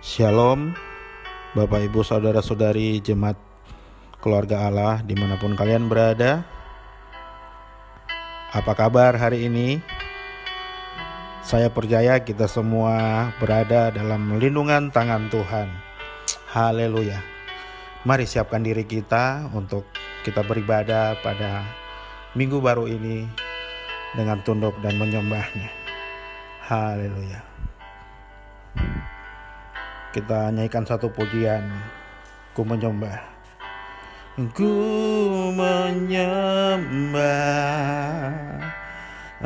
Shalom, Bapak Ibu Saudara-saudari Jemaat Keluarga Allah dimanapun kalian berada. Apa kabar hari ini? Saya percaya kita semua berada dalam lindungan tangan Tuhan. Haleluya. Mari siapkan diri kita untuk kita beribadah pada minggu baru ini dengan tunduk dan menyembahnya. Haleluya. Kita nyanyikan satu pujian, Ku menyembah. Ku menyembah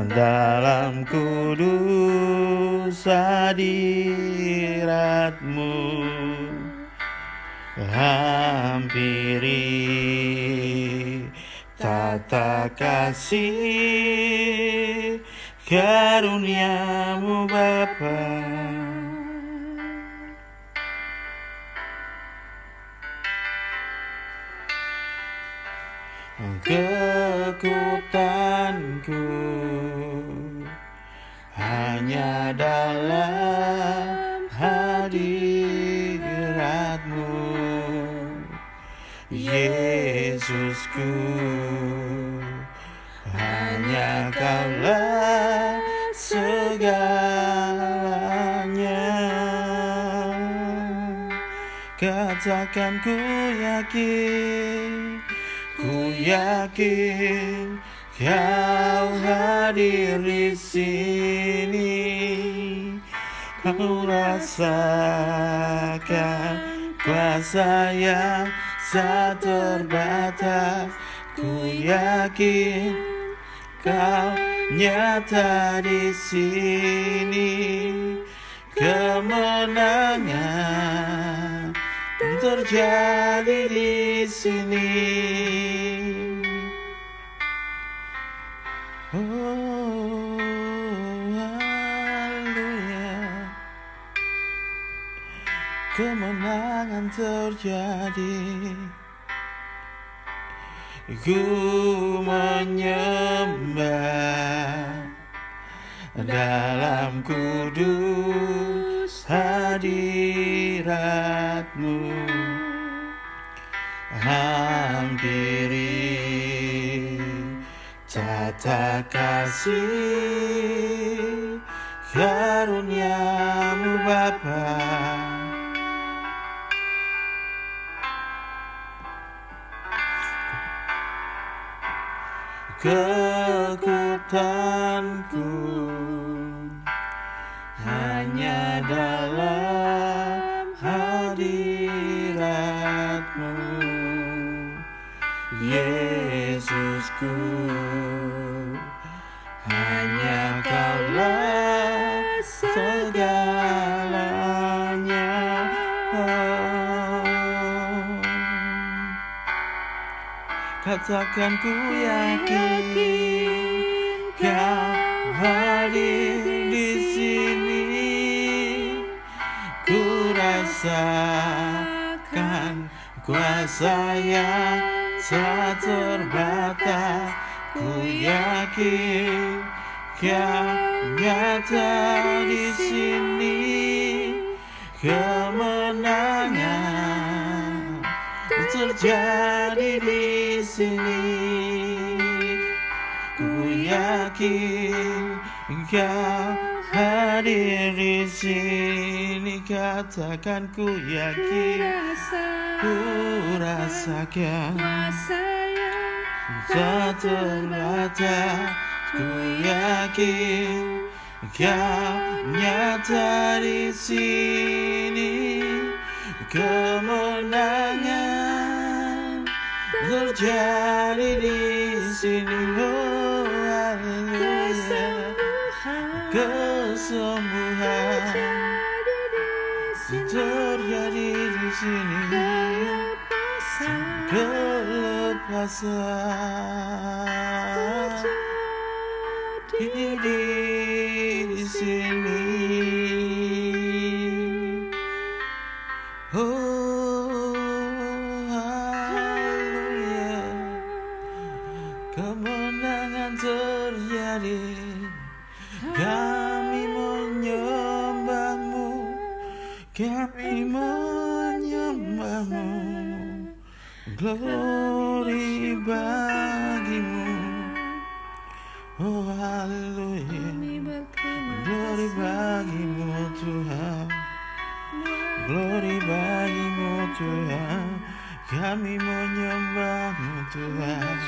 dalam kudus hadirat-Mu, hampiri tata kasih karunia-Mu Bapa. Kekuatanku hanya dalam hadirat-Mu, Yesusku, hanya Kaulah segalanya. Katakan ku yakin, ku yakin Kau hadir di sini. Kau rasakan kuasa yang tak terbatas. Ku yakin Kau nyata di sini. Kemenangan terjadi di sini. Oh, haleluya. Kemenangan terjadi. Ku menyembah dalam kudus hadirat-Mu, hampiri tata kasih karunia-Mu Bapa. Kekuatanku hanya dalam hadirat-Mu, Yesusku, hanya Kaulah segalanya. Katakan ku yakin Kau hadir di sini. Ku rasakan kuasa yang tak terbatas. Ku yakin Kau nyata di sini. Kemenangan terjadi di sini. Ku yakin Kau hadir di sini. Katakan ku yakin, ku rasakan tak terbatas. Ku yakin Kau nyata di sini. Kemenangan terjadi di sini. Oh, haleluya. Kesembuhan terjadi di sini. Kelepasan terjadi di sini. Oh, haleluya. Kemenangan terjadi. Kami menyembah-Mu, kami menyembahmu. Glory bagimu, oh haleluya. Glory bagimu Tuhan, glory bagimu Tuhan. Kami menyembahmu Tuhan,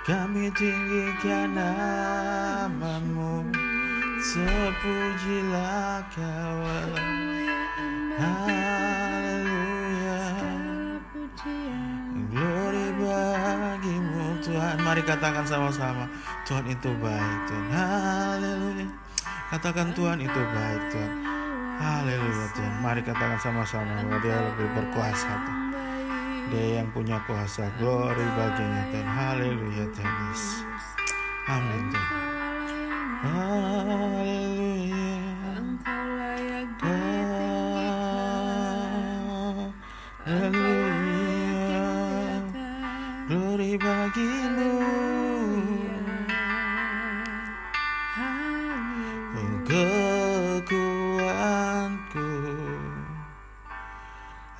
kami tinggikan namamu. Terpujilah Kau Allah. Haleluya. Glory bagimu Tuhan. Mari katakan sama-sama, Tuhan itu baik Tuhan. Haleluya. Katakan Tuhan itu baik Tuhan. Haleluya Tuhan. Mari katakan sama-sama bahwa Dia lebih berkuasa Tuhan. Dia yang punya kuasa. Glory baginya Tuhan. Haleluya Tuhan Yesus. Amin Tuhan. Haleluya. Haleluya. Glory bagimu. Kekuatanku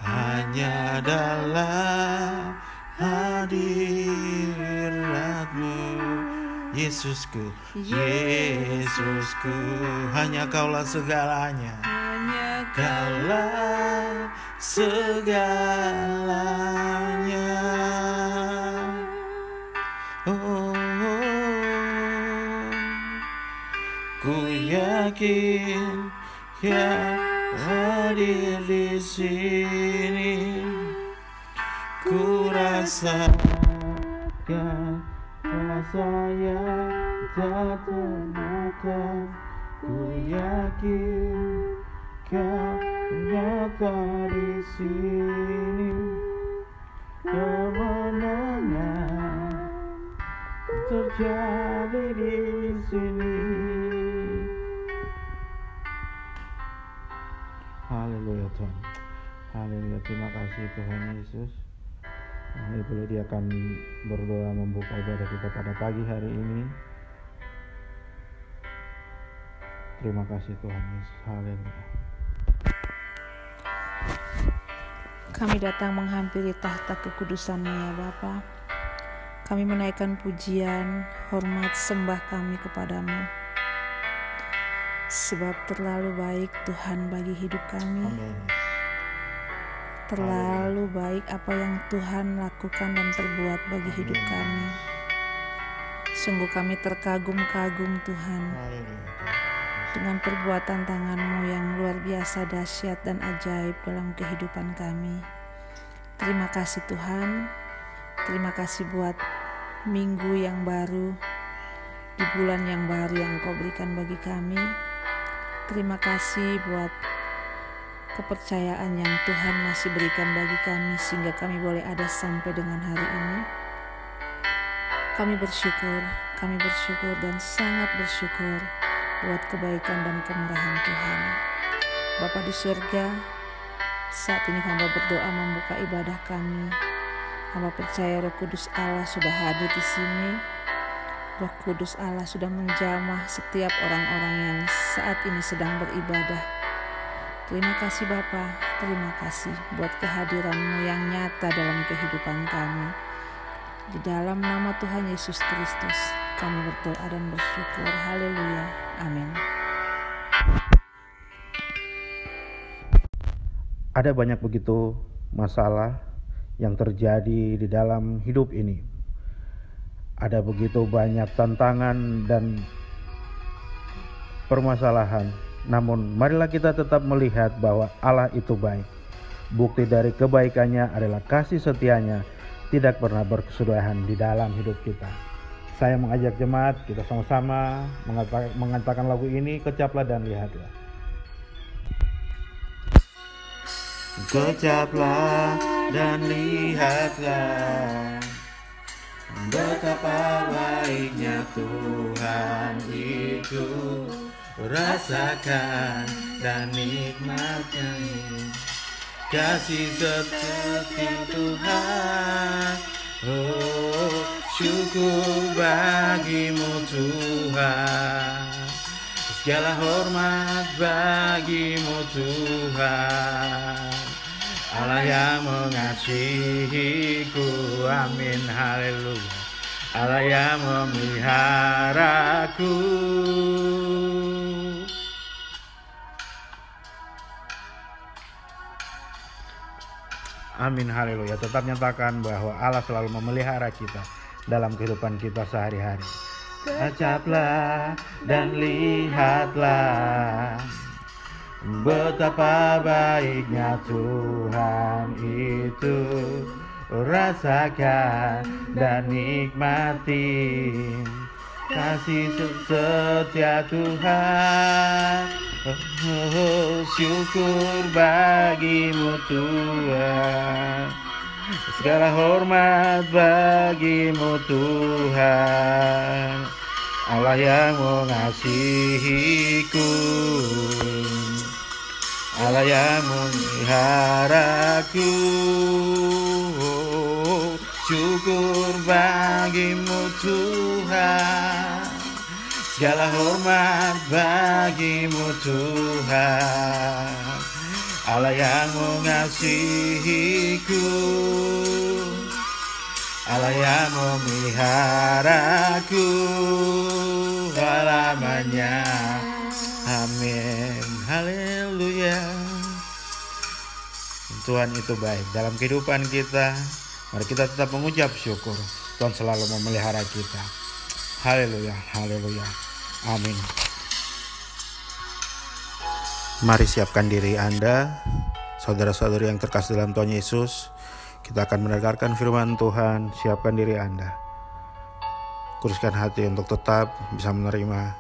hanya dalam hadirat-Mu. Yesusku, Yesusku, hanya Kaulah segalanya, Kaulah segalanya. Oh, ku yakin Kau hadir di sini. Ku rasakan rasa yang tak termakan. Ku yakin Kau nyata di sini. Kemenangan terjadi di sini. Haleluya Tuhan. Haleluya, terima kasih Tuhan Yesus. Mari boleh Dia akan berdoa membuka ibadah kita pada pagi hari ini. Terima kasih Tuhan Yesus. Haleluya. Kami datang menghampiri tahta kekudusan-Mu ya Bapa. Kami menaikkan pujian, hormat, sembah kami kepadamu. Sebab terlalu baik Tuhan bagi hidup kami. Amin. Terlalu baik apa yang Tuhan lakukan dan perbuat bagi hidup kami. Sungguh kami terkagum-kagum Tuhan dengan perbuatan tangan-Mu yang luar biasa dahsyat dan ajaib dalam kehidupan kami. Terima kasih Tuhan. Terima kasih buat minggu yang baru, di bulan yang baru yang Kau berikan bagi kami. Terima kasih buat kepercayaan yang Tuhan masih berikan bagi kami sehingga kami boleh ada sampai dengan hari ini. Kami bersyukur dan sangat bersyukur buat kebaikan dan kemurahan Tuhan. Bapa di surga, saat ini hamba berdoa membuka ibadah kami. Hamba percaya Roh Kudus Allah sudah hadir di sini. Roh Kudus Allah sudah menjamah setiap orang-orang yang saat ini sedang beribadah. Terima kasih Bapa, terima kasih buat kehadiran-Mu yang nyata dalam kehidupan kami. Di dalam nama Tuhan Yesus Kristus, kami berdoa dan bersyukur. Haleluya. Amin. Ada banyak begitu masalah yang terjadi di dalam hidup ini. Ada begitu banyak tantangan dan permasalahan. Namun marilah kita tetap melihat bahwa Allah itu baik. Bukti dari kebaikannya adalah kasih setianya tidak pernah berkesudahan di dalam hidup kita. Saya mengajak jemaat kita sama-sama mengatakan lagu ini, kecaplah dan lihatlah. Kecaplah dan lihatlah betapa baiknya Tuhan itu. Rasakan dan nikmatnya kasih seperti Tuhan. Oh, syukur bagimu Tuhan. Segala hormat bagimu Tuhan, Allah yang mengasihiku. Amin, haleluya. Allah yang memeliharaku. Amin, haleluya. Tetap nyatakan bahwa Allah selalu memelihara kita dalam kehidupan kita sehari-hari. Kecaplah dan lihatlah betapa baiknya Tuhan itu. Rasakan dan nikmati kasih setia Tuhan. Syukur bagimu Tuhan, segala hormat bagimu Tuhan, Allah yang mengasihiku, Allah yang memeliharaku. Syukur bagimu Tuhan, segala hormat bagimu Tuhan, Allah yang mengasihiku, Allah yang memeliharaku selamanya. Amin, haleluya. Tuhan itu baik dalam kehidupan kita. Mari kita tetap mengucap syukur. Tuhan selalu memelihara kita. Haleluya, haleluya. Amin. Mari siapkan diri Anda, saudara-saudari yang terkasih dalam Tuhan Yesus. Kita akan mendengarkan firman Tuhan. Siapkan diri Anda. Kuduskan hati untuk tetap bisa menerima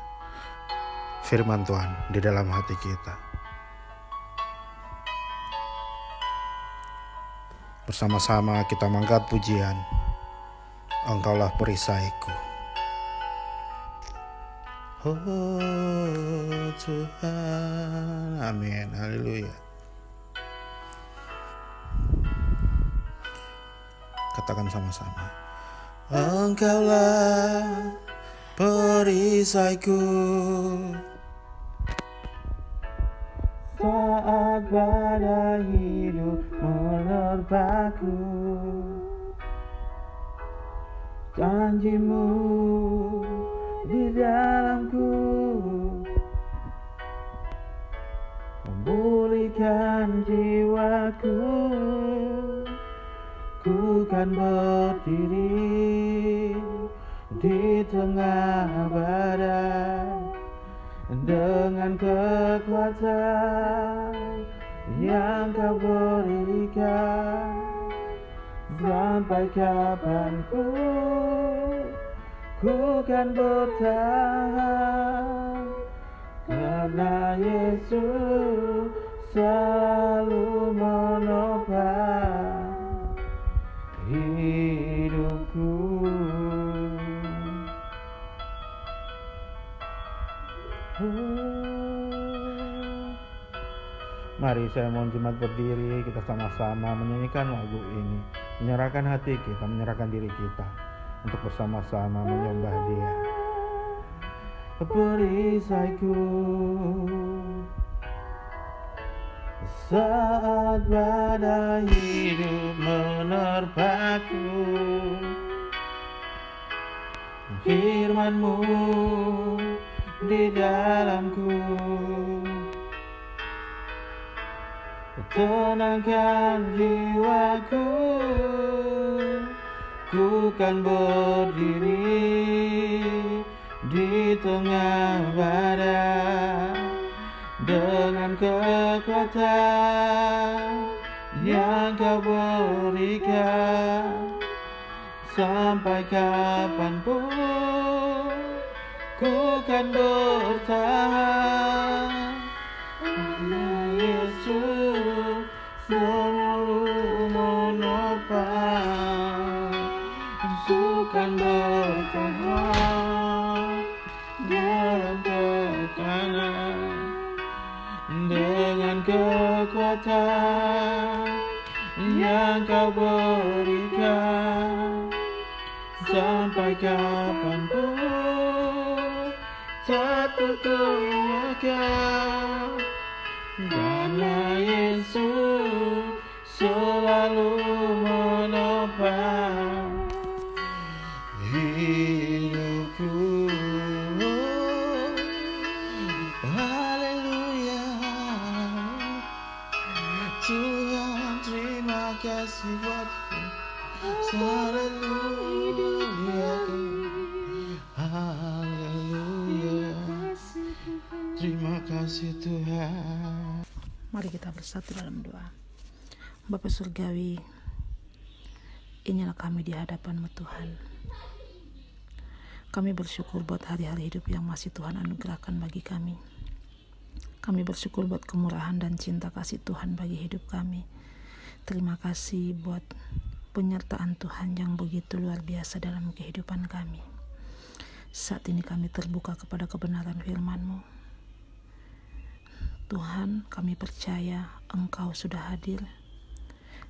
firman Tuhan di dalam hati kita. Bersama-sama kita mengangkat pujian. Engkaulah perisaiku. Oh Tuhan, amin, haleluya. Katakan sama-sama. Engkaulah perisaiku saat badai hidup menerpaku. Janjimu di dalamku memulihkan jiwaku. Ku kan berdiri di tengah badai dengan kekuatan yang Kau berikan. Sampai kapanpun ku kan bertahan, karena Yesus selalu menopang hidupku. Mari saya mohon jemaat berdiri, kita sama-sama menyanyikan lagu ini, menyerahkan hati kita, menyerahkan diri kita untuk bersama-sama menyembah Dia. Perisaiku saat badai hidup menerpaku, firman-Mu di dalamku, tenangkan jiwaku. Ku kan berdiri di tengah badai dengan kekuatan yang Kau berikan. Sampai kapanpun ku kan bertahan, karena Yesus selalu menopang. Ku kan bertahan dalam tekanan dengan kekuatan yang Kau berikan. Sampai kapanpun saat kemuliaan, karena Yesus selalu menopang hidupku. Haleluya, Tuhan terima kasih buatku. Haleluya, haleluya, terima kasih Tuhan. Mari kita bersatu dalam doa. Bapa Surgawi, inilah kami di hadapan-Mu Tuhan. Kami bersyukur buat hari-hari hidup yang masih Tuhan anugerahkan bagi kami. Kami bersyukur buat kemurahan dan cinta kasih Tuhan bagi hidup kami. Terima kasih buat penyertaan Tuhan yang begitu luar biasa dalam kehidupan kami. Saat ini kami terbuka kepada kebenaran firman-Mu. Tuhan, kami percaya Engkau sudah hadir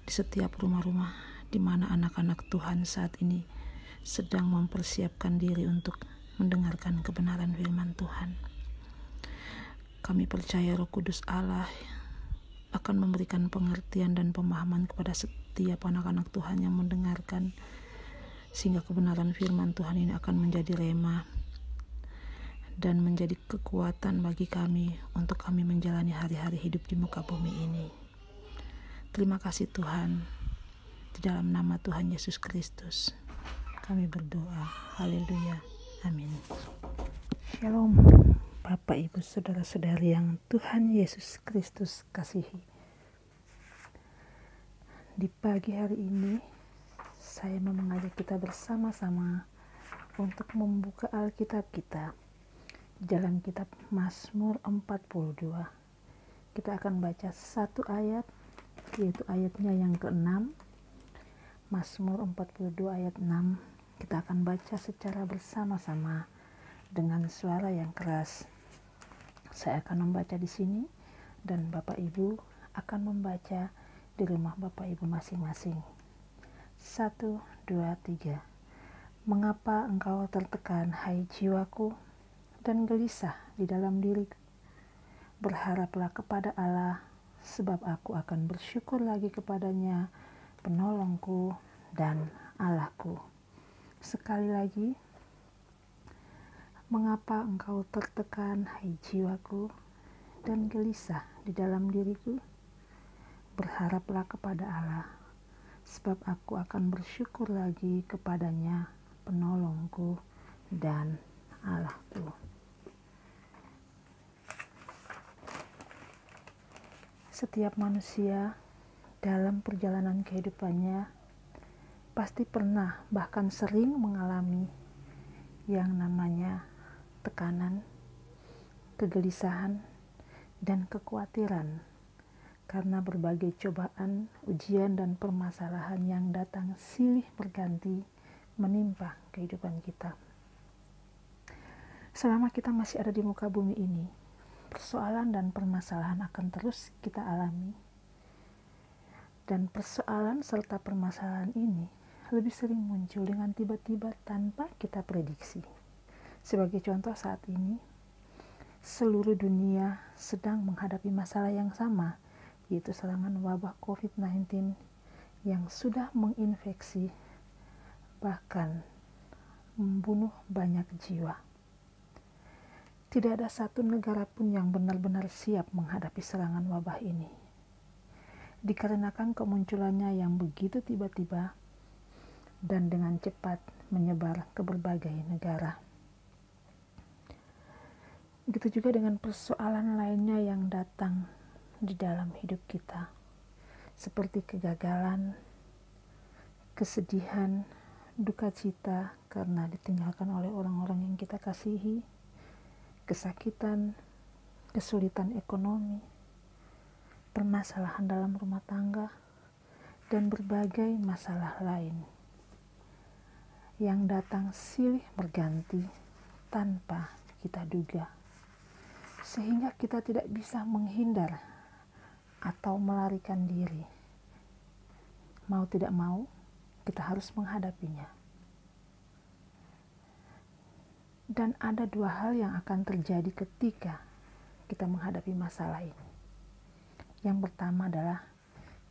di setiap rumah-rumah di mana anak-anak Tuhan saat ini sedang mempersiapkan diri untuk mendengarkan kebenaran firman Tuhan. Kami percaya Roh Kudus Allah akan memberikan pengertian dan pemahaman kepada setiap anak-anak Tuhan yang mendengarkan, sehingga kebenaran firman Tuhan ini akan menjadi rema dan menjadi kekuatan bagi kami untuk kami menjalani hari-hari hidup di muka bumi ini. Terima kasih Tuhan, di dalam nama Tuhan Yesus Kristus kami berdoa. Haleluya, amin. Shalom Bapak, Ibu, Saudara-saudari yang Tuhan Yesus Kristus kasihi. Di pagi hari ini saya mau mengajak kita bersama-sama untuk membuka Alkitab kita dalam kitab Mazmur 42. Kita akan baca satu ayat, yaitu ayatnya yang ke-6. Mazmur 42 ayat 6. Kita akan baca secara bersama-sama dengan suara yang keras. Saya akan membaca di sini dan Bapak Ibu akan membaca di rumah Bapak Ibu masing-masing. 1, 2, 3. Mengapa engkau tertekan, hai jiwaku, dan gelisah di dalam diriku? Berharaplah kepada Allah, sebab aku akan bersyukur lagi kepadanya, penolongku dan Allahku. Sekali lagi, mengapa engkau tertekan, hai jiwaku, dan gelisah di dalam diriku? Berharaplah kepada Allah, sebab aku akan bersyukur lagi kepadanya, penolongku dan Allahku. Setiap manusia dalam perjalanan kehidupannya pasti pernah bahkan sering mengalami yang namanya tekanan, kegelisahan, dan kekhawatiran karena berbagai cobaan, ujian, dan permasalahan yang datang silih berganti menimpa kehidupan kita. Selama kita masih ada di muka bumi ini, persoalan dan permasalahan akan terus kita alami. Dan persoalan serta permasalahan ini lebih sering muncul dengan tiba-tiba tanpa kita prediksi. Sebagai contoh, saat ini seluruh dunia sedang menghadapi masalah yang sama, yaitu serangan wabah COVID-19 yang sudah menginfeksi bahkan membunuh banyak jiwa. Tidak ada satu negara pun yang benar-benar siap menghadapi serangan wabah ini, dikarenakan kemunculannya yang begitu tiba-tiba dan dengan cepat menyebar ke berbagai negara. Begitu juga dengan persoalan lainnya yang datang di dalam hidup kita, seperti kegagalan, kesedihan, duka cita karena ditinggalkan oleh orang-orang yang kita kasihi, kesakitan, kesulitan ekonomi, permasalahan dalam rumah tangga, dan berbagai masalah lain yang datang silih berganti tanpa kita duga, sehingga kita tidak bisa menghindar atau melarikan diri. Mau tidak mau, kita harus menghadapinya. Dan ada dua hal yang akan terjadi ketika kita menghadapi masalah ini. Yang pertama adalah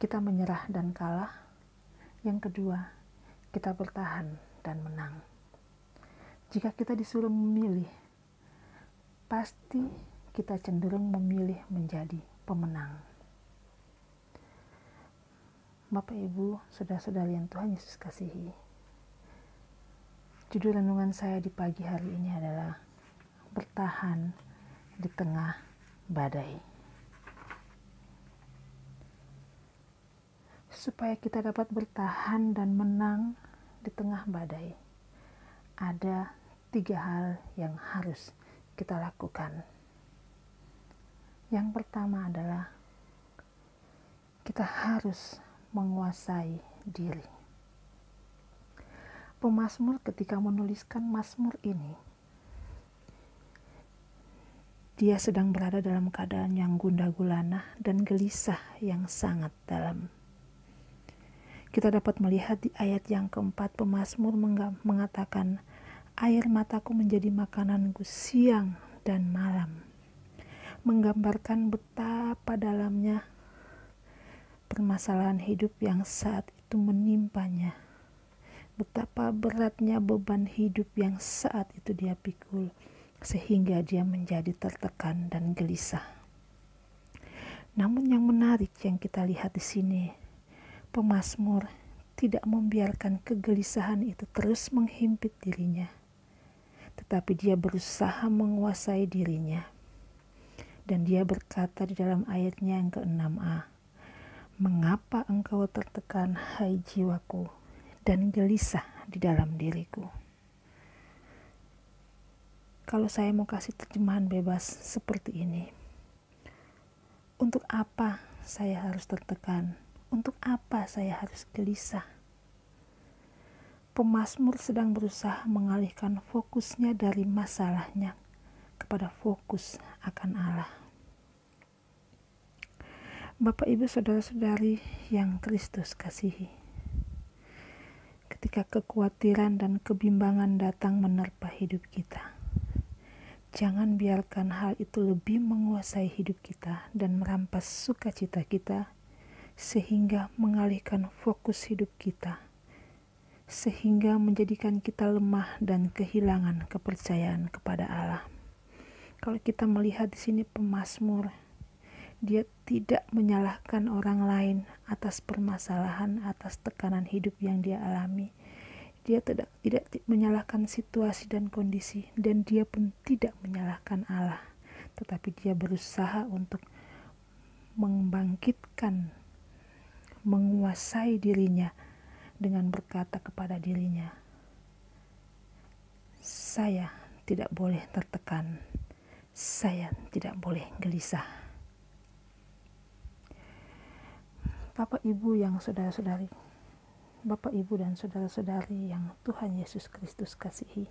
kita menyerah dan kalah. Yang kedua, kita bertahan dan menang. Jika kita disuruh memilih, pasti kita cenderung memilih menjadi pemenang. Bapak, Ibu, saudara-saudari yang Tuhan Yesus kasihi, judul renungan saya di pagi hari ini adalah bertahan di tengah badai. Supaya kita dapat bertahan dan menang di tengah badai, ada 3 hal yang harus kita lakukan. Yang pertama adalah kita harus menguasai diri. Pemazmur ketika menuliskan mazmur ini, dia sedang berada dalam keadaan yang gundah gulana dan gelisah yang sangat dalam. Kita dapat melihat di ayat yang keempat, pemazmur mengatakan, air mataku menjadi makananku siang dan malam. Menggambarkan betapa dalamnya permasalahan hidup yang saat itu menimpanya. Betapa beratnya beban hidup yang saat itu dia pikul, sehingga dia menjadi tertekan dan gelisah. Namun yang menarik yang kita lihat di sini, pemazmur tidak membiarkan kegelisahan itu terus menghimpit dirinya, tetapi dia berusaha menguasai dirinya. Dan dia berkata di dalam ayatnya yang ke-6a, mengapa engkau tertekan, hai jiwaku, dan gelisah di dalam diriku. Kalau saya mau kasih terjemahan bebas seperti ini, untuk apa saya harus tertekan? Untuk apa saya harus gelisah? Pemazmur sedang berusaha mengalihkan fokusnya dari masalahnya kepada fokus akan Allah. Bapak, Ibu, saudara-saudari yang Kristus kasihi, ketika kekhawatiran dan kebimbangan datang menerpa hidup kita, jangan biarkan hal itu lebih menguasai hidup kita dan merampas sukacita kita, sehingga mengalihkan fokus hidup kita, sehingga menjadikan kita lemah dan kehilangan kepercayaan kepada Allah. Kalau kita melihat di sini pemazmur, dia tidak menyalahkan orang lain atas permasalahan, atas tekanan hidup yang dia alami. Dia tidak menyalahkan situasi dan kondisi, dan dia pun tidak menyalahkan Allah. Tetapi dia berusaha untuk membangkitkan, menguasai dirinya dengan berkata kepada dirinya, saya tidak boleh tertekan, saya tidak boleh gelisah. Bapak, Ibu yang saudara-saudari, Bapak, Ibu dan saudara-saudari yang Tuhan Yesus Kristus kasihi,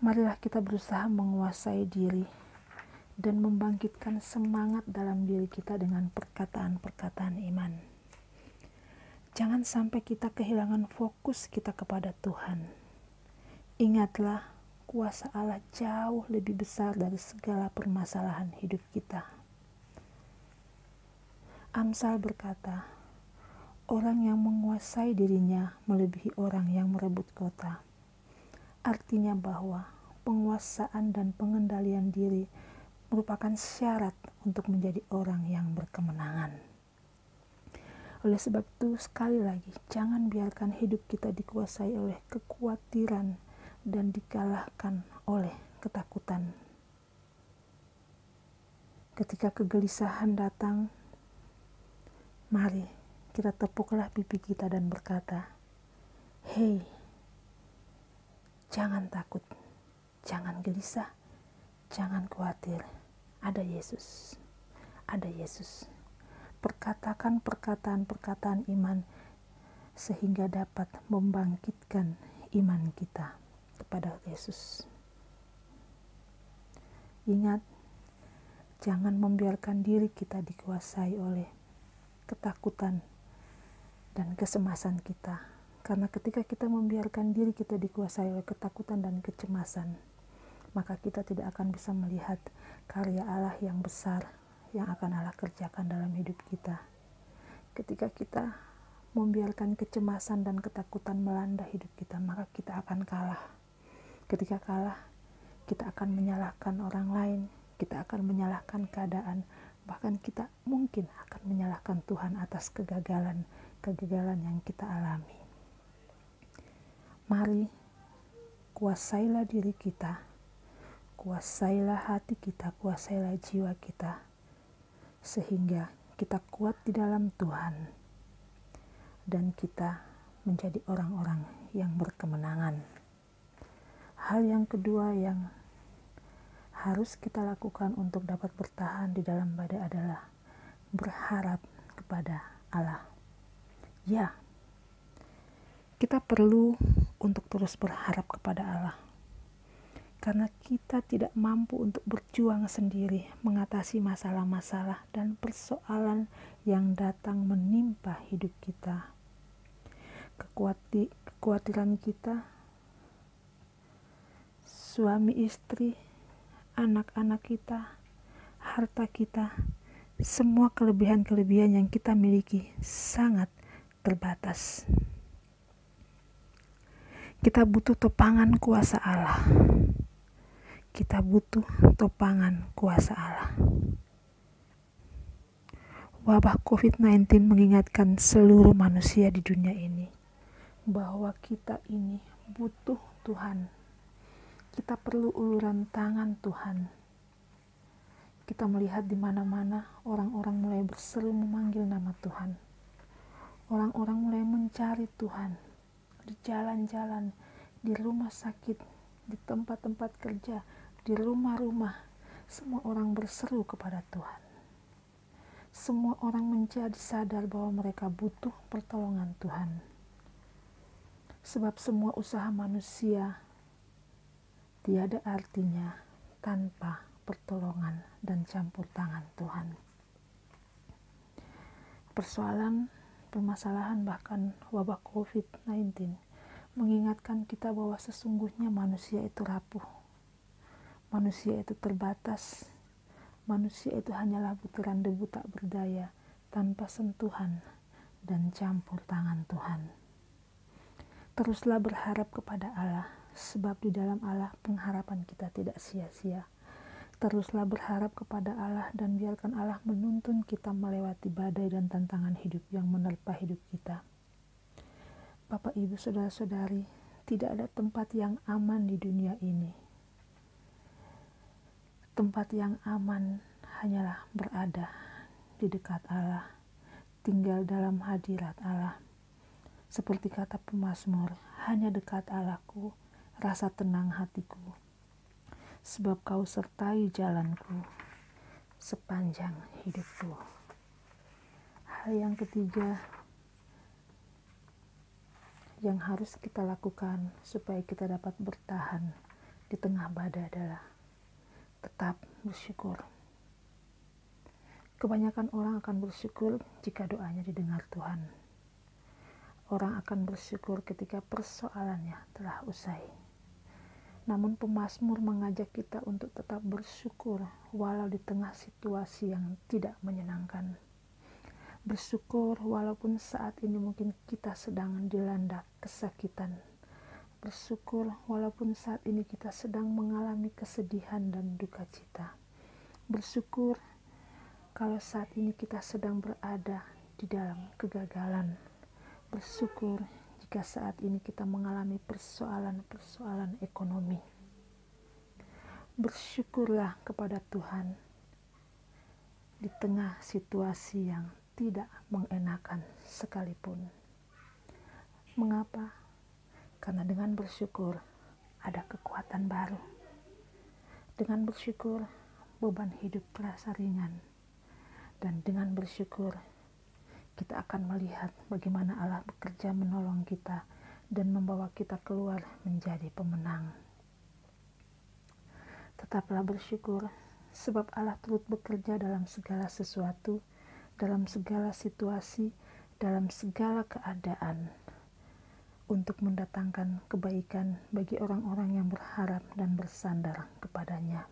marilah kita berusaha menguasai diri dan membangkitkan semangat dalam diri kita dengan perkataan-perkataan iman. Jangan sampai kita kehilangan fokus kita kepada Tuhan. Ingatlah, kuasa Allah jauh lebih besar dari segala permasalahan hidup kita. Amsal berkata, orang yang menguasai dirinya melebihi orang yang merebut kota. Artinya bahwa penguasaan dan pengendalian diri merupakan syarat untuk menjadi orang yang berkemenangan. Oleh sebab itu, sekali lagi, jangan biarkan hidup kita dikuasai oleh kekhawatiran dan dikalahkan oleh ketakutan. Ketika kegelisahan datang, mari kita tepuklah pipi kita dan berkata, hei, jangan takut, jangan gelisah, jangan khawatir. Ada Yesus, ada Yesus. Perkatakan perkataan-perkataan iman sehingga dapat membangkitkan iman kita kepada Yesus. Ingat, jangan membiarkan diri kita dikuasai oleh ketakutan dan kecemasan kita, Karena ketika kita membiarkan diri kita dikuasai oleh ketakutan dan kecemasan, maka kita tidak akan bisa melihat karya Allah yang besar yang akan Allah kerjakan dalam hidup kita. Ketika kita membiarkan kecemasan dan ketakutan melanda hidup kita, maka kita akan kalah. Ketika kalah, kita akan menyalahkan orang lain, kita akan menyalahkan keadaan, bahkan kita mungkin akan menyalahkan Tuhan atas kegagalan yang kita alami. Mari kuasailah diri kita, kuasailah hati kita, kuasailah jiwa kita, sehingga kita kuat di dalam Tuhan dan kita menjadi orang-orang yang berkemenangan. Hal yang kedua yang harus kita lakukan untuk dapat bertahan di dalam badai adalah berharap kepada Allah. Ya, kita perlu untuk terus berharap kepada Allah, karena kita tidak mampu untuk berjuang sendiri mengatasi masalah-masalah dan persoalan yang datang menimpa hidup kita. Kekhawatiran kita, suami istri, anak-anak kita, harta kita, semua kelebihan-kelebihan yang kita miliki sangat terbatas. Kita butuh topangan kuasa Allah. Kita butuh topangan kuasa Allah. Wabah COVID-19 mengingatkan seluruh manusia di dunia ini bahwa kita ini butuh Tuhan. Kita perlu uluran tangan Tuhan. Kita melihat di mana-mana orang-orang mulai berseru memanggil nama Tuhan. Orang-orang mulai mencari Tuhan. Di jalan-jalan, di rumah sakit, di tempat-tempat kerja, di rumah-rumah, semua orang berseru kepada Tuhan. Semua orang menjadi sadar bahwa mereka butuh pertolongan Tuhan. Sebab semua usaha manusia tiada artinya tanpa pertolongan dan campur tangan Tuhan. Permasalahan bahkan wabah COVID-19 mengingatkan kita bahwa sesungguhnya manusia itu rapuh. Manusia itu terbatas. Manusia itu hanyalah butiran debu tak berdaya tanpa sentuhan dan campur tangan Tuhan. Teruslah berharap kepada Allah, sebab di dalam Allah pengharapan kita tidak sia-sia. Teruslah berharap kepada Allah dan biarkan Allah menuntun kita melewati badai dan tantangan hidup yang menerpa hidup kita. Bapak, Ibu, Saudara-saudari, tidak ada tempat yang aman di dunia ini. Tempat yang aman hanyalah berada di dekat Allah, tinggal dalam hadirat Allah. Seperti kata pemazmur, hanya dekat Allahku, rasa tenang hatiku. Sebab kau sertai jalanku sepanjang hidupku. Hal yang ketiga yang harus kita lakukan supaya kita dapat bertahan di tengah badai adalah tetap bersyukur. Kebanyakan orang akan bersyukur jika doanya didengar Tuhan. Orang akan bersyukur ketika persoalannya telah usai. Namun pemazmur mengajak kita untuk tetap bersyukur walau di tengah situasi yang tidak menyenangkan. Bersyukur walaupun saat ini mungkin kita sedang dilanda kesakitan. Bersyukur walaupun saat ini kita sedang mengalami kesedihan dan duka cita. Bersyukur kalau saat ini kita sedang berada di dalam kegagalan. Bersyukur jika saat ini kita mengalami persoalan-persoalan ekonomi. Bersyukurlah kepada Tuhan di tengah situasi yang tidak mengenakan sekalipun. Mengapa? Karena dengan bersyukur ada kekuatan baru. Dengan bersyukur beban hidup terasa ringan. Dan dengan bersyukur kita akan melihat bagaimana Allah bekerja menolong kita dan membawa kita keluar menjadi pemenang. Tetaplah bersyukur, sebab Allah turut bekerja dalam segala sesuatu, dalam segala situasi, dalam segala keadaan. untuk mendatangkan kebaikan bagi orang-orang yang berharap dan bersandar kepadanya.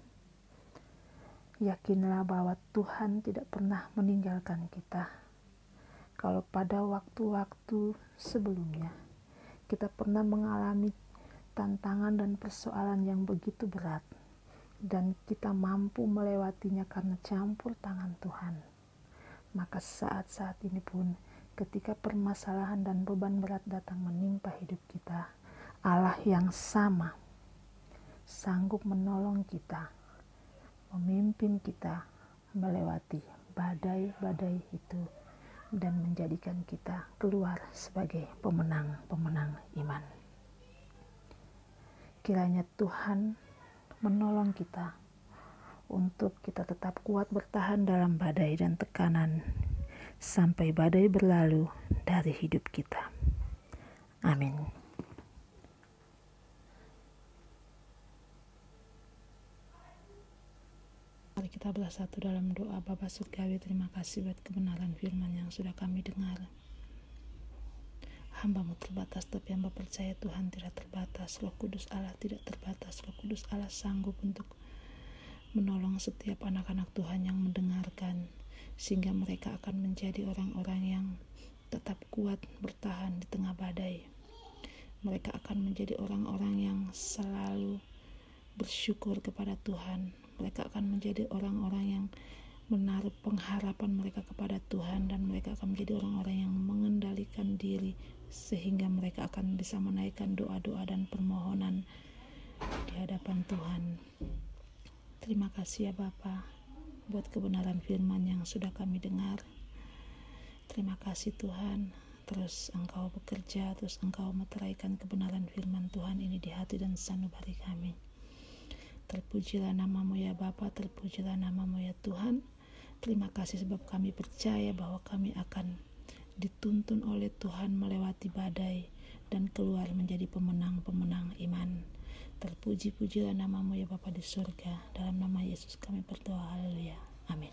Yakinlah bahwa Tuhan tidak pernah meninggalkan kita. Kalau pada waktu-waktu sebelumnya kita pernah mengalami tantangan dan persoalan yang begitu berat, dan kita mampu melewatinya karena campur tangan Tuhan, maka saat-saat ini pun ketika permasalahan dan beban berat datang menimpa hidup kita, Allah yang sama sanggup menolong kita, memimpin kita melewati badai-badai itu dan menjadikan kita keluar sebagai pemenang-pemenang iman. Kiranya Tuhan menolong kita untuk kita tetap kuat bertahan dalam badai dan tekanan sampai badai berlalu dari hidup kita. Amin. Mari kita bersatu dalam doa. Bapa Surgawi, terima kasih buat kebenaran firman yang sudah kami dengar. Hamba-Mu terbatas, tapi hamba percaya Tuhan tidak terbatas. Roh Kudus Allah tidak terbatas. Roh Kudus Allah sanggup untuk menolong setiap anak-anak Tuhan yang mendengarkan, sehingga mereka akan menjadi orang-orang yang tetap kuat bertahan di tengah badai. Mereka akan menjadi orang-orang yang selalu bersyukur kepada Tuhan. Mereka akan menjadi orang-orang yang menaruh pengharapan mereka kepada Tuhan, dan mereka akan menjadi orang-orang yang mengendalikan diri, sehingga mereka akan bisa menaikkan doa-doa dan permohonan di hadapan Tuhan. Terima kasih ya Bapa buat kebenaran firman yang sudah kami dengar. Terima kasih Tuhan, terus Engkau bekerja, terus Engkau meteraikan kebenaran firman Tuhan ini di hati dan sanubari kami. Terpujilah nama-Mu ya Bapa, terpujilah nama-Mu ya Tuhan. Terima kasih sebab kami percaya bahwa kami akan dituntun oleh Tuhan melewati badai dan keluar menjadi pemenang-pemenang iman. Terpuji-pujilah nama-Mu ya Bapa di surga. Dalam nama Yesus kami berdoa, haleluya, amin.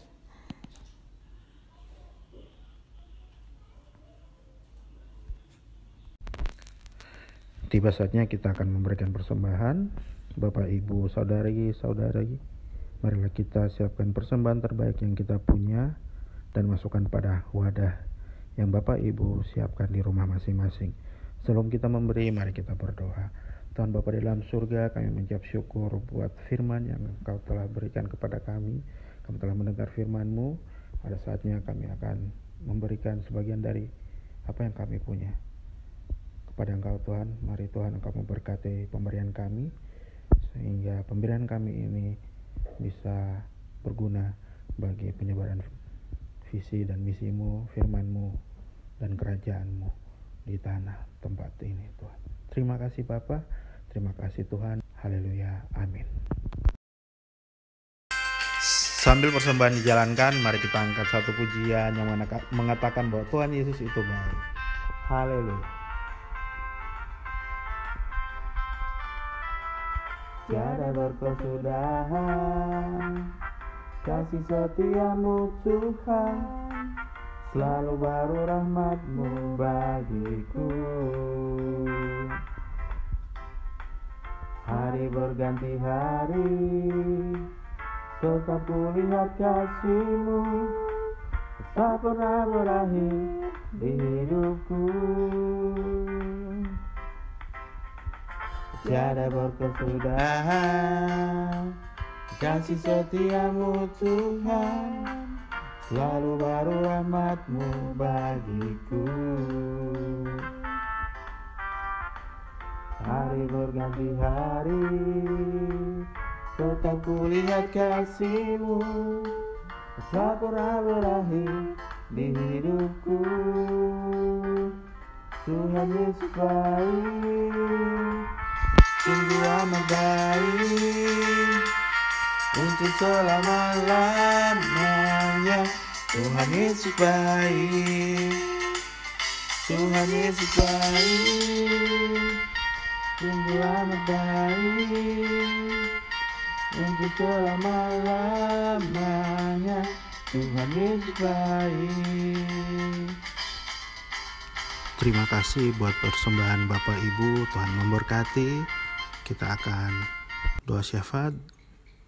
Tiba saatnya kita akan memberikan persembahan. Bapak, Ibu, saudari-saudari, marilah kita siapkan persembahan terbaik yang kita punya dan masukkan pada wadah yang Bapak Ibu siapkan di rumah masing-masing. Sebelum kita memberi, mari kita berdoa. Tuhan Bapa di dalam surga, kami mengucap syukur buat firman yang Engkau telah berikan kepada kami. Kami telah mendengar firman-Mu. Pada saatnya kami akan memberikan sebagian dari apa yang kami punya kepada Engkau Tuhan. Mari Tuhan Engkau memberkati pemberian kami, sehingga pemberian kami ini bisa berguna bagi penyebaran visi dan misi-Mu, firman-Mu, dan kerajaan-Mu di tanah tempat ini Tuhan. Terima kasih Bapa, terima kasih Tuhan, haleluya, amin. Sambil persembahan dijalankan, mari kita angkat satu pujian yang mengatakan bahwa Tuhan Yesus itu baik. Haleluya. Tiada berkesudahan kasih setia-Mu Tuhan, selalu baru rahmat-Mu bagiku. Hari berganti hari, tetap kulihat kasih-Mu, tak pernah berakhir di hidupku. Tiada berkesudahan kasih setia-Mu Tuhan, selalu baru rahmat-Mu bagiku. Hari berganti hari, tetap kulihat kasih-Mu, tak pernah berakhir di hidupku. Tuhan Yesus baik, sungguh amat baik, untuk selama-lamanya. Tuhan Yesus baik, Tuhan Yesus baik, sungguh amat baik, untuk selama-lamanya. Tuhan Yesus baik. Terima kasih buat persembahan Bapak Ibu. Tuhan memberkati. Kita akan doa syafaat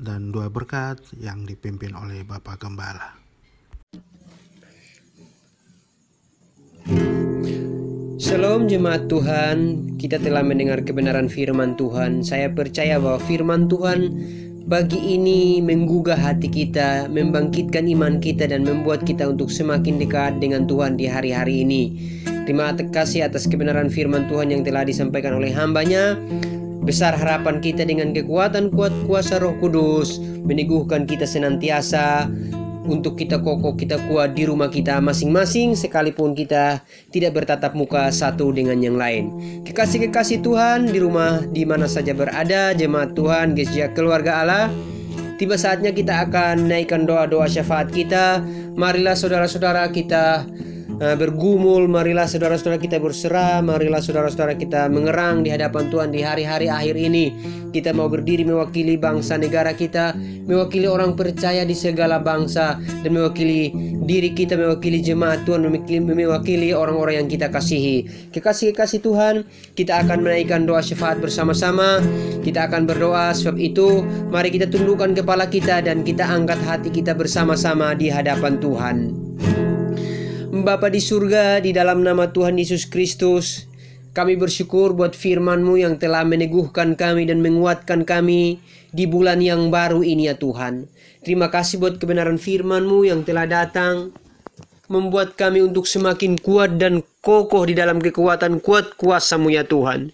dan doa berkat yang dipimpin oleh Bapak Gembala. Shalom jemaat Tuhan, kita telah mendengar kebenaran firman Tuhan. Saya percaya bahwa firman Tuhan bagi ini menggugah hati kita, membangkitkan iman kita dan membuat kita untuk semakin dekat dengan Tuhan di hari-hari ini. Terima kasih atas kebenaran firman Tuhan yang telah disampaikan oleh hambanya. Besar harapan kita dengan kekuatan kuasa Roh Kudus meneguhkan kita senantiasa untuk kita kokoh, kita kuat di rumah kita masing-masing, sekalipun kita tidak bertatap muka satu dengan yang lain. Kekasih-kekasih Tuhan di rumah di mana saja berada, jemaat Tuhan, gereja keluarga Allah, tiba saatnya kita akan naikkan doa-doa syafaat kita. Marilah saudara-saudara kita bergumul, marilah saudara-saudara kita berserah, marilah saudara-saudara kita mengerang di hadapan Tuhan di hari-hari akhir ini. Kita mau berdiri mewakili bangsa negara kita, mewakili orang percaya di segala bangsa, dan mewakili diri kita, mewakili jemaat Tuhan, mewakili orang-orang yang kita kasihi. Kekasih-kekasih Tuhan, kita akan menaikkan doa syafaat bersama-sama. Kita akan berdoa, sebab itu mari kita tundukkan kepala kita dan kita angkat hati kita bersama-sama di hadapan Tuhan. Bapa di surga, di dalam nama Tuhan Yesus Kristus, kami bersyukur buat firman-Mu yang telah meneguhkan kami dan menguatkan kami di bulan yang baru ini ya Tuhan. Terima kasih buat kebenaran firman-Mu yang telah datang, membuat kami untuk semakin kuat dan kokoh di dalam kekuatan kuat kuasa-Mu ya Tuhan.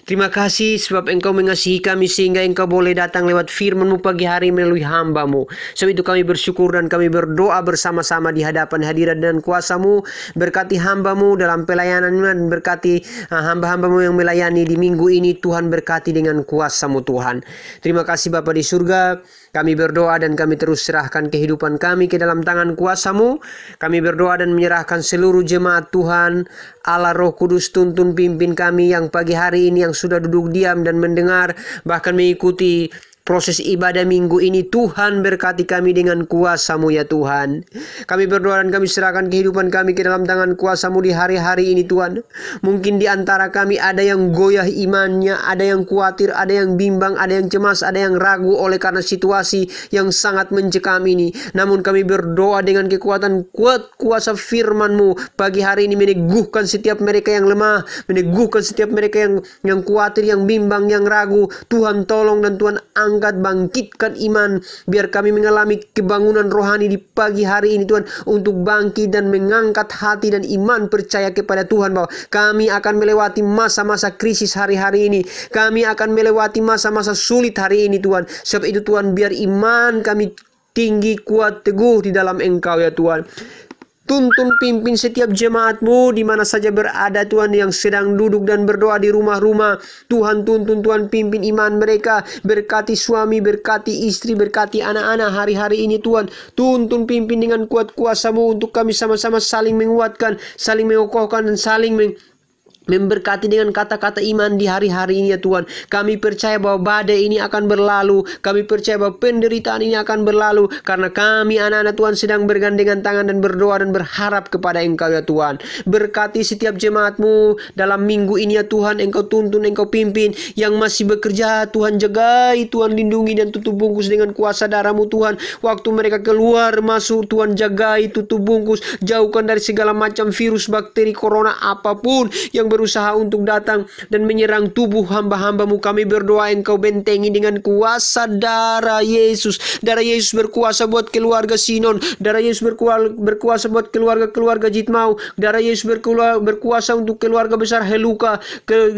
Terima kasih sebab Engkau mengasihi kami sehingga Engkau boleh datang lewat firman-Mu pagi hari melalui hamba-Mu. Sebab itu kami bersyukur dan kami berdoa bersama-sama di hadapan hadirat dan kuasa-Mu. Berkati hamba-Mu dalam pelayanan dan berkati hamba-hamba-Mu yang melayani di minggu ini. Tuhan berkati dengan kuasa-Mu Tuhan. Terima kasih Bapa di surga. Kami berdoa dan kami terus serahkan kehidupan kami ke dalam tangan kuasa-Mu. Kami berdoa dan menyerahkan seluruh jemaat Tuhan. Allah Roh Kudus tuntun pimpin kami yang pagi hari ini yang sudah duduk diam dan mendengar, bahkan mengikuti proses ibadah minggu ini. Tuhan berkati kami dengan kuasa-Mu ya Tuhan. Kami berdoa dan kami serahkan kehidupan kami ke dalam tangan kuasa-Mu di hari-hari ini Tuhan. Mungkin di antara kami ada yang goyah imannya, ada yang khawatir, ada yang bimbang, ada yang cemas, ada yang ragu oleh karena situasi yang sangat mencekam ini. Namun kami berdoa dengan kekuatan kuat kuasa firman-Mu pagi hari ini meneguhkan setiap mereka yang lemah, meneguhkan setiap mereka yang khawatir, yang bimbang, yang ragu. Tuhan tolong dan Tuhan angkat, bangkitkan iman, biar kami mengalami kebangunan rohani di pagi hari ini Tuhan, untuk bangkit dan mengangkat hati dan iman percaya kepada Tuhan bahwa kami akan melewati masa-masa krisis hari-hari ini, kami akan melewati masa-masa sulit hari ini Tuhan. Sebab itu Tuhan, biar iman kami tinggi, kuat, teguh di dalam Engkau ya Tuhan. Tuntun pimpin setiap jemaat-Mu di mana saja berada Tuhan, yang sedang duduk dan berdoa di rumah-rumah. Tuhan tuntun, Tuhan pimpin iman mereka. Berkati suami, berkati istri, berkati anak-anak hari-hari ini Tuhan. Tuntun pimpin dengan kuat kuasa-Mu untuk kami sama-sama saling menguatkan, saling mengokohkan dan saling memberkati dengan kata-kata iman di hari-hari ini ya Tuhan. Kami percaya bahwa badai ini akan berlalu. Kami percaya bahwa penderitaan ini akan berlalu, karena kami anak-anak Tuhan sedang bergandengan tangan dan berdoa dan berharap kepada Engkau ya Tuhan. Berkati setiap jemaat-Mu dalam minggu ini ya Tuhan. Engkau tuntun, Engkau pimpin. Yang masih bekerja Tuhan jagai, Tuhan lindungi dan tutup bungkus dengan kuasa darah-Mu Tuhan. Waktu mereka keluar masuk Tuhan jagai, tutup bungkus, jauhkan dari segala macam virus, bakteri, corona, apapun yang berusaha untuk datang dan menyerang tubuh hamba-hamba-Mu. Kami berdoa Engkau bentengi dengan kuasa darah Yesus. Darah Yesus berkuasa buat keluarga Sinon. Darah Yesus berkuasa buat keluarga Jitmau. Darah Yesus berkuasa untuk keluarga besar Heluka.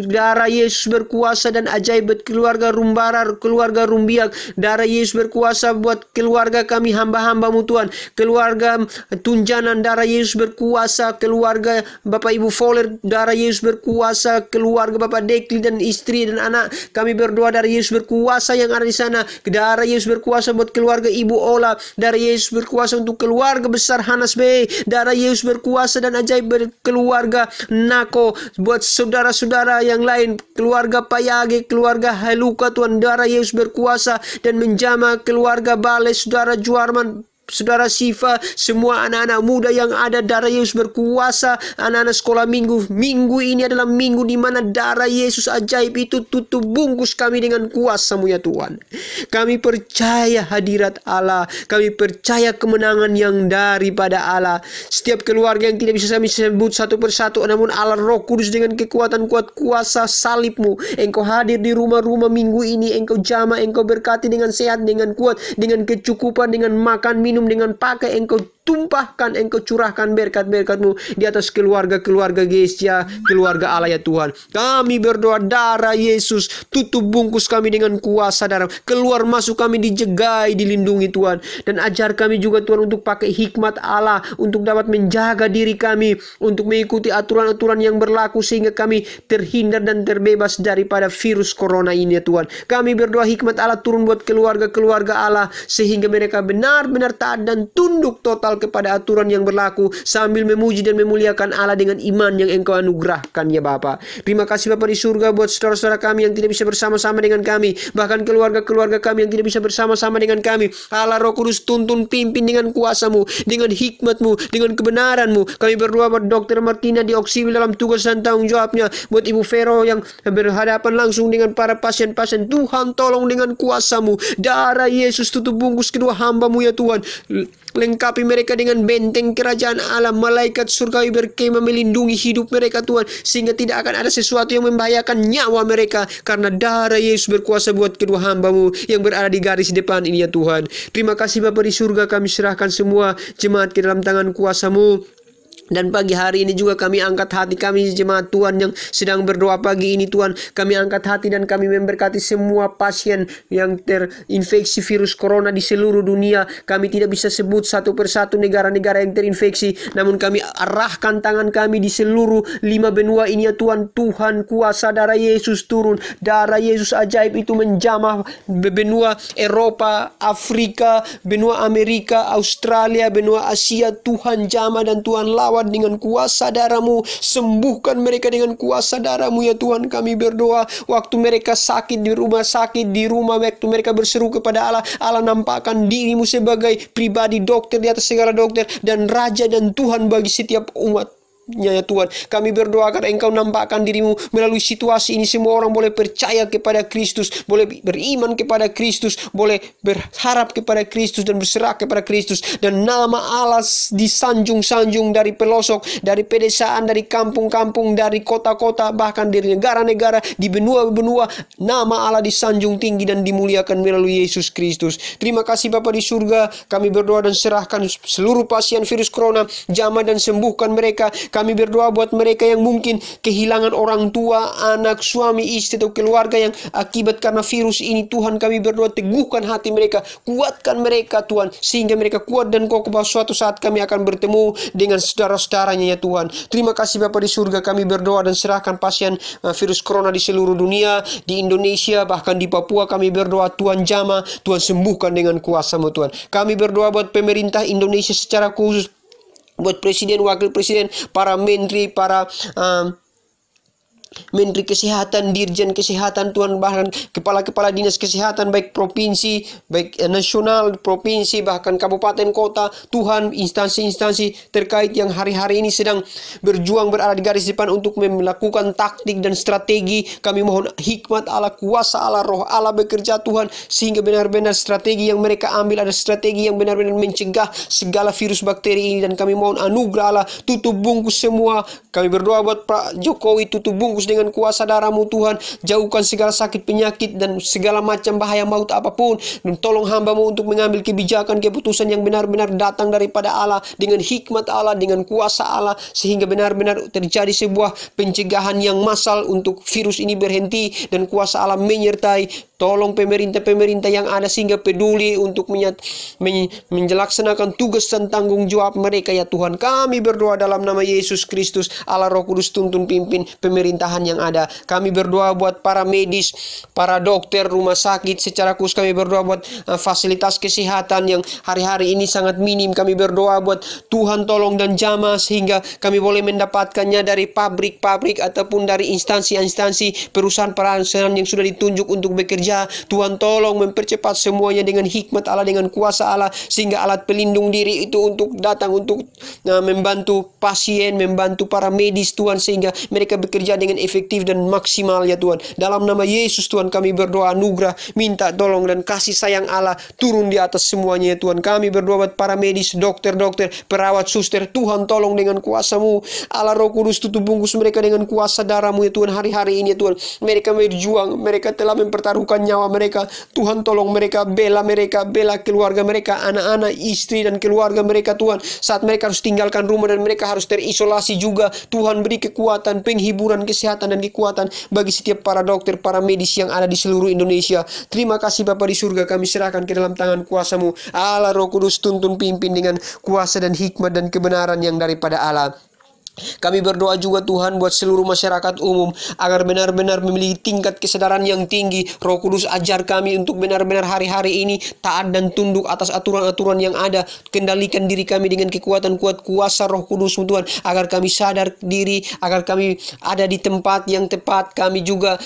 Darah Yesus berkuasa dan ajaib buat keluarga Rumbarar, keluarga Rumbiak. Darah Yesus berkuasa buat keluarga kami hamba-hamba-Mu Tuhan. Keluarga Tunjanan, darah Yesus berkuasa. Keluarga Bapak Ibu Foler, darah Yesus berkuasa. Keluarga Bapak Dekli dan istri dan anak, kami berdoa darah Yesus berkuasa yang ada di sana. Darah Yesus berkuasa buat keluarga Ibu Ola. Darah Yesus berkuasa untuk keluarga besar Hanas B. Darah Yesus berkuasa dan ajaib buat keluarga Nako, buat saudara-saudara yang lain, keluarga Payage, keluarga Heluka Tuhan. Darah Yesus berkuasa dan menjamah keluarga Bale, saudara Juarman, Saudara Siva, semua anak-anak muda yang ada, darah Yesus berkuasa. Anak-anak sekolah minggu ini adalah minggu di mana darah Yesus ajaib itu tutup bungkus kami dengan kuasa-Mu ya Tuhan. Kami percaya hadirat Allah, kami percaya kemenangan yang daripada Allah. Setiap keluarga yang tidak bisa kami sebut satu persatu, namun Allah Roh Kudus dengan kekuatan kuasa salib-Mu, Engkau hadir di rumah-rumah minggu ini, Engkau jamah, Engkau berkati dengan sehat, dengan kuat, dengan kecukupan, dengan makan, minum, dengan pakai, Engkau tumpahkan, Engkau curahkan berkat-berkat-Mu di atas keluarga-keluarga Gereja, keluarga Allah ya Tuhan. Kami berdoa darah Yesus tutup bungkus kami dengan kuasa darah. Keluar masuk kami dijagai, dilindungi Tuhan. Dan ajar kami juga Tuhan untuk pakai hikmat Allah, untuk dapat menjaga diri kami, untuk mengikuti aturan-aturan yang berlaku sehingga kami terhindar dan terbebas daripada virus corona ini ya Tuhan. Kami berdoa hikmat Allah turun buat keluarga-keluarga Allah, sehingga mereka benar-benar taat dan tunduk total kepada aturan yang berlaku, sambil memuji dan memuliakan Allah dengan iman yang Engkau anugerahkan ya Bapa. Terima kasih Bapa di surga buat saudara-saudara kami yang tidak bisa bersama-sama dengan kami, bahkan keluarga-keluarga kami yang tidak bisa bersama-sama dengan kami. Allah Roh Kudus tuntun pimpin dengan kuasa-Mu, dengan hikmat-Mu, dengan kebenaran-Mu. Kami berdoa buat Dr. Martina di Oksibil dalam tugas dan tanggung jawabnya, buat Ibu Vero yang berhadapan langsung dengan para pasien-pasien. Tuhan tolong dengan kuasa-Mu, darah Yesus tutup bungkus kedua hamba-Mu ya Tuhan. Lengkapi mereka dengan benteng kerajaan Allah, malaikat surgawi berkemah melindungi hidup mereka Tuhan, sehingga tidak akan ada sesuatu yang membahayakan nyawa mereka, karena darah Yesus berkuasa buat kedua hamba-Mu yang berada di garis depan ini ya Tuhan. Terima kasih Bapa di surga, kami serahkan semua jemaat ke dalam tangan kuasa-Mu. Dan pagi hari ini juga kami angkat hati kami jemaat Tuhan yang sedang berdoa pagi ini Tuhan. Kami angkat hati dan kami memberkati semua pasien yang terinfeksi virus corona di seluruh dunia. Kami tidak bisa sebut satu persatu negara-negara yang terinfeksi, namun kami arahkan tangan kami di seluruh 5 benua ini ya Tuhan. Tuhan, kuasa darah Yesus turun. Darah Yesus ajaib itu menjamah benua Eropa, Afrika, benua Amerika, Australia, benua Asia. Tuhan jamah dan Tuhan lawan dengan kuasa darah-Mu. Sembuhkan mereka dengan kuasa darah-Mu ya Tuhan. Kami berdoa waktu mereka sakit di rumah sakit, di rumah, waktu mereka berseru kepada Allah, Allah nampakkan diri-Mu sebagai pribadi dokter di atas segala dokter, dan Raja dan Tuhan bagi setiap umat ya Tuhan. Kami berdoa agar Engkau nampakkan diri-Mu melalui situasi ini. Semua orang boleh percaya kepada Kristus, boleh beriman kepada Kristus, boleh berharap kepada Kristus dan berserah kepada Kristus, dan nama Allah disanjung-sanjung dari pelosok, dari pedesaan, dari kampung-kampung, dari kota-kota, bahkan dari negara-negara, di benua-benua. Nama Allah disanjung tinggi dan dimuliakan melalui Yesus Kristus. Terima kasih Bapa di surga. Kami berdoa dan serahkan seluruh pasien virus corona, jamah dan sembuhkan mereka. Kami berdoa buat mereka yang mungkin kehilangan orang tua, anak, suami, istri, atau keluarga yang akibat karena virus ini. Tuhan, kami berdoa teguhkan hati mereka, kuatkan mereka Tuhan, sehingga mereka kuat dan kokoh bahwa suatu saat kami akan bertemu dengan saudara-saudaranya ya Tuhan. Terima kasih Bapa di surga. Kami berdoa dan serahkan pasien virus corona di seluruh dunia, di Indonesia, bahkan di Papua. Kami berdoa Tuhan jamah, Tuhan sembuhkan dengan kuasa-Mu Tuhan. Kami berdoa buat pemerintah Indonesia secara khusus, buat presiden, wakil presiden, para menteri, para Menteri Kesehatan, Dirjen Kesehatan Tuhan, bahkan kepala-kepala dinas kesehatan baik provinsi, baik nasional, provinsi, bahkan kabupaten, kota. Tuhan, instansi-instansi terkait yang hari-hari ini sedang berjuang berada di garis depan untuk melakukan taktik dan strategi. Kami mohon hikmat Allah, kuasa Allah, roh Allah bekerja Tuhan, sehingga benar-benar strategi yang mereka ambil ada strategi yang benar-benar mencegah segala virus bakteri ini. Dan kami mohon anugerah Allah, tutup bungkus semua. Kami berdoa buat Pak Jokowi, tutup bungkus dengan kuasa darah-Mu Tuhan. Jauhkan segala sakit penyakit dan segala macam bahaya maut apapun, dan tolong hamba-Mu untuk mengambil kebijakan keputusan yang benar-benar datang daripada Allah, dengan hikmat Allah, dengan kuasa Allah, sehingga benar-benar terjadi sebuah pencegahan yang massal untuk virus ini berhenti, dan kuasa Allah menyertai. Tolong pemerintah-pemerintah yang ada sehingga peduli untuk menjelaksanakan tugas dan tanggung jawab mereka ya Tuhan. Kami berdoa dalam nama Yesus Kristus. Allah Roh Kudus tuntun pimpin pemerintahan yang ada. Kami berdoa buat para medis, para dokter, rumah sakit. Secara khusus kami berdoa buat fasilitas kesehatan yang hari-hari ini sangat minim. Kami berdoa buat Tuhan tolong dan jamah, sehingga kami boleh mendapatkannya dari pabrik-pabrik ataupun dari instansi-instansi perusahaan-perusahaan yang sudah ditunjuk untuk bekerja bekerja. Tuhan tolong mempercepat semuanya dengan hikmat Allah, dengan kuasa Allah, sehingga alat pelindung diri itu untuk datang untuk membantu pasien, membantu para medis Tuhan, sehingga mereka bekerja dengan efektif dan maksimal ya Tuhan. Dalam nama Yesus Tuhan kami berdoa, anugerah, minta tolong dan kasih sayang Allah turun di atas semuanya ya Tuhan. Kami berdoa buat para medis, dokter-dokter, perawat, suster, Tuhan tolong dengan kuasa-Mu Allah Roh Kudus, tutup bungkus mereka dengan kuasa darah-Mu ya Tuhan. Hari-hari ini ya Tuhan, mereka berjuang, mereka telah mempertaruhkan nyawa mereka. Tuhan tolong mereka, bela keluarga mereka, anak-anak, istri dan keluarga mereka Tuhan. Saat mereka harus tinggalkan rumah dan mereka harus terisolasi juga, Tuhan beri kekuatan, penghiburan, kesehatan dan kekuatan bagi setiap para dokter, para medis yang ada di seluruh Indonesia. Terima kasih Bapa di surga, kami serahkan ke dalam tangan kuasa-Mu Allah Roh Kudus, tuntun pimpin dengan kuasa dan hikmat dan kebenaran yang daripada Allah. Kami berdoa juga Tuhan buat seluruh masyarakat umum agar benar-benar memiliki tingkat kesadaran yang tinggi. Roh Kudus ajar kami untuk benar-benar hari-hari ini taat dan tunduk atas aturan-aturan yang ada. Kendalikan diri kami dengan kekuatan kuasa Roh Kudus Tuhan, agar kami sadar diri, agar kami ada di tempat yang tepat. Kami juga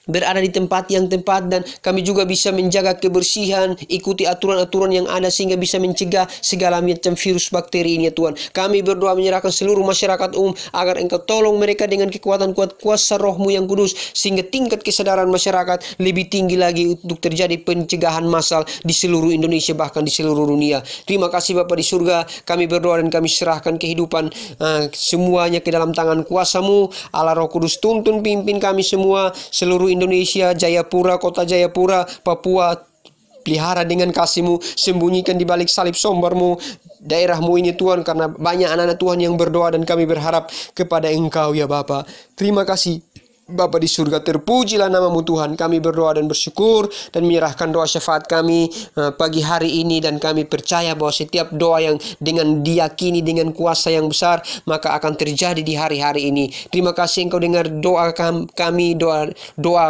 berada di tempat yang tepat, dan kami juga bisa menjaga kebersihan, ikuti aturan-aturan yang ada sehingga bisa mencegah segala macam virus bakteri ini ya Tuhan. Kami berdoa menyerahkan seluruh masyarakat umum agar Engkau tolong mereka dengan kekuatan kuasa Roh-Mu yang kudus, sehingga tingkat kesadaran masyarakat lebih tinggi lagi untuk terjadi pencegahan massal di seluruh Indonesia, bahkan di seluruh dunia. Terima kasih Bapa di surga, kami berdoa dan kami serahkan kehidupan semuanya ke dalam tangan kuasa-Mu Allah Roh Kudus. Tuntun pimpin kami semua, seluruh Indonesia, Jayapura, kota Jayapura, Papua, pelihara dengan kasih-Mu, sembunyikan di balik salib sombar-Mu, daerah-Mu ini Tuhan, karena banyak anak-anak Tuhan yang berdoa dan kami berharap kepada Engkau ya Bapa. Terima kasih Bapa di surga, terpujilah nama-Mu Tuhan. Kami berdoa dan bersyukur dan menyerahkan doa syafaat kami pagi hari ini, dan kami percaya bahwa setiap doa yang dengan diyakini dengan kuasa yang besar maka akan terjadi di hari-hari ini. Terima kasih Engkau dengar doa kami, doa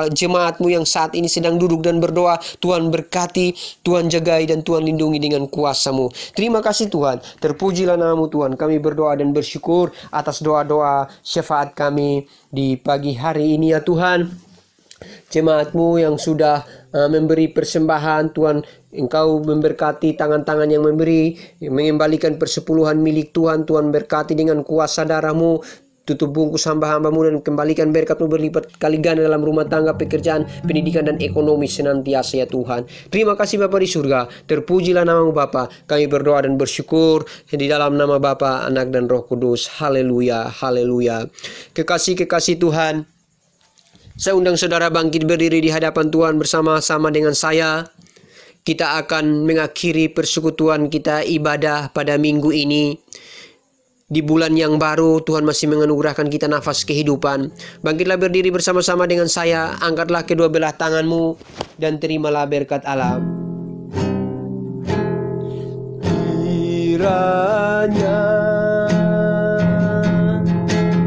jemaat-Mu yang saat ini sedang duduk dan berdoa. Tuhan berkati, Tuhan jagai, dan Tuhan lindungi dengan kuasa-Mu. Terima kasih Tuhan, terpujilah nama-Mu Tuhan. Kami berdoa dan bersyukur atas doa-doa syafaat kami di pagi hari ini ya Tuhan. Jemaat-Mu yang sudah memberi persembahan, Tuhan Engkau memberkati tangan-tangan yang memberi, mengembalikan persepuluhan milik Tuhan. Tuhan berkati dengan kuasa darah-Mu, tutup bungkus hamba-hamba-Mu dan kembalikan berkat-Mu berlipat kali ganda dalam rumah tangga, pekerjaan, pendidikan dan ekonomi senantiasa ya Tuhan. Terima kasih Bapa di surga, terpujilah nama-Mu Bapa. Kami berdoa dan bersyukur di dalam nama Bapa, Anak dan Roh Kudus. Haleluya, haleluya. Kekasih-kekasih Tuhan, saya undang saudara bangkit berdiri di hadapan Tuhan bersama-sama dengan saya. Kita akan mengakhiri persekutuan kita ibadah pada minggu ini. Di bulan yang baru, Tuhan masih menganugerahkan kita nafas kehidupan. Bangkitlah berdiri bersama-sama dengan saya. Angkatlah kedua belah tanganmu dan terimalah berkat Allah. Kiranya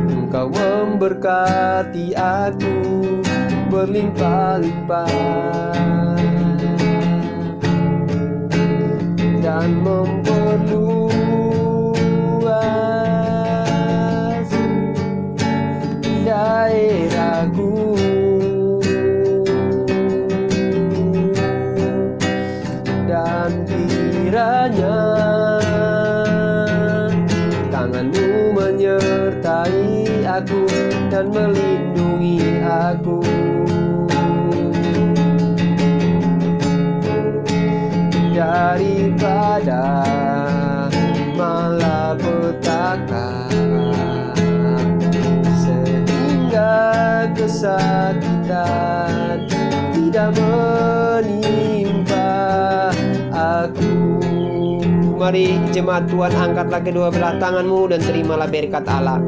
Engkau memberkati aku berlimpah-limpah dan memperluas daerahku, dan kiranya tangan-Mu menyertai aku dan melindungi aku daripada malapetaka, sehingga kesakitan tidak menimpa aku. Mari jemaat Tuhan, angkatlah kedua belah tanganmu dan terimalah berkat Allah.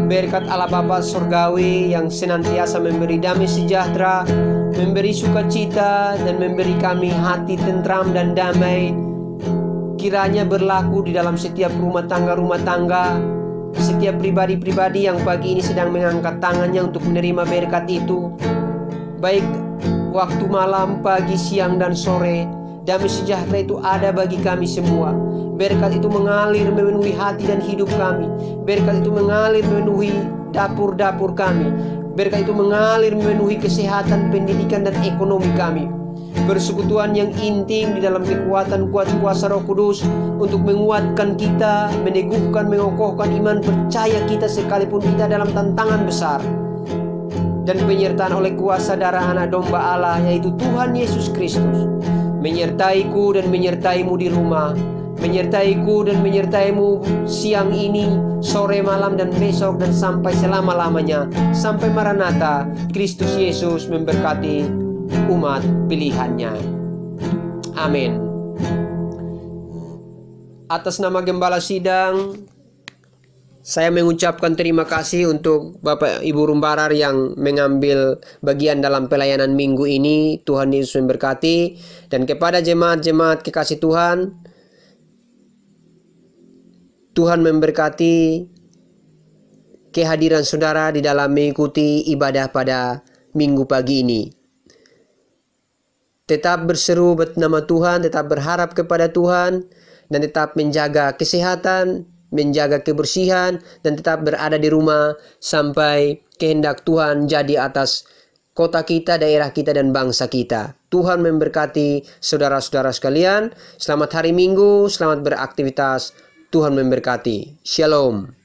Berkat Allah Bapa Surgawi yang senantiasa memberi damai sejahtera, memberi sukacita, dan memberi kami hati tentram dan damai, kiranya berlaku di dalam setiap rumah tangga, setiap pribadi-pribadi yang pagi ini sedang mengangkat tangannya untuk menerima berkat itu, baik waktu malam, pagi, siang, dan sore. Damai sejahtera itu ada bagi kami semua. Berkat itu mengalir memenuhi hati dan hidup kami. Berkat itu mengalir memenuhi dapur-dapur kami. Berkat itu mengalir memenuhi kesehatan, pendidikan, dan ekonomi kami. Persekutuan yang intim di dalam kekuatan kuasa Roh Kudus untuk menguatkan kita, meneguhkan, mengokohkan iman percaya kita sekalipun kita dalam tantangan besar. Dan penyertaan oleh kuasa darah Anak Domba Allah, yaitu Tuhan Yesus Kristus, menyertaiku dan menyertaimu di rumah, menyertaiku dan menyertaimu siang ini, sore, malam, dan besok, dan sampai selama-lamanya, sampai Maranatha. Kristus Yesus memberkati umat pilihannya. Amin. Atas nama Gembala Sidang, saya mengucapkan terima kasih untuk Bapak Ibu Rumbarar yang mengambil bagian dalam pelayanan minggu ini. Tuhan Yesus memberkati. Dan kepada jemaat-jemaat kekasih Tuhan, Tuhan memberkati kehadiran saudara di dalam mengikuti ibadah pada minggu pagi ini. Tetap berseru bernama Tuhan, tetap berharap kepada Tuhan, dan tetap menjaga kesehatan, menjaga kebersihan, dan tetap berada di rumah sampai kehendak Tuhan jadi atas kota kita, daerah kita, dan bangsa kita. Tuhan memberkati saudara-saudara sekalian. Selamat hari Minggu, selamat beraktivitas. Tuhan memberkati. Shalom.